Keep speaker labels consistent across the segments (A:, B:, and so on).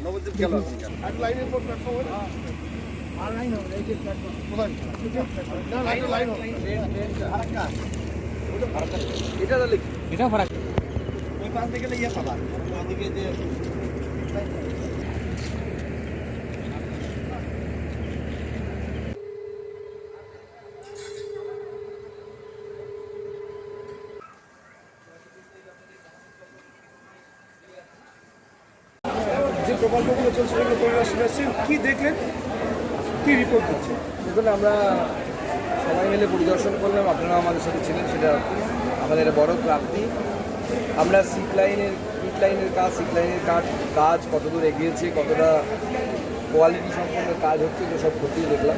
A: নবদ্বীপ গেল এক লাইনের পর প্ল্যাটফর্ম হয় আর লাইন হবে এই যে প্ল্যাটফর্ম কোথায় না লাইন হবে ফারাক্কা ওটা ফারাক্কা এটা তাহলে এটা ফারাক্কা ওই পাশ থেকে ইয়ে পাবা ওদিকে যে যে প্রকল্পগুলো চলছে সেগুলো পরিদর্শন আসছেন কী দেখলেন কী রিপোর্ট দিচ্ছে?
B: দেখুন, আমরা সবাই মিলে পরিদর্শন করলাম, আপনারা আমাদের সাথে ছিলেন, সেটা আমাদের বড় প্রাপ্তি। আমরা সিট লাইনের কাজ কতদূর এগিয়েছে, কতটা কোয়ালিটি সম্পন্ন কাজ হচ্ছে, যে সব খতিয়ে দেখলাম।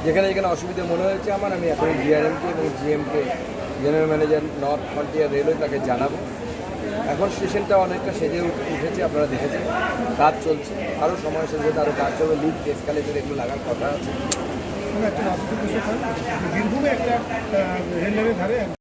B: যেখানে অসুবিধা মনে হয়েছে আমি এখন ডিআরএমকে এবং জিএমকে, general manager north frontier railway, তাকে জানাবো। এখন স্টেশনটা অনেকটা সেজে উঠেছে, আপনারা দেখেছেন, কাজ চলছে, আরও সময় শেষ হতে আরও কাজ চলবে, লিফট এসকালেটর এগুলো লাগার কথা আছে।
A: একটা বীরভূমে একটা রেল লাইনের ধারে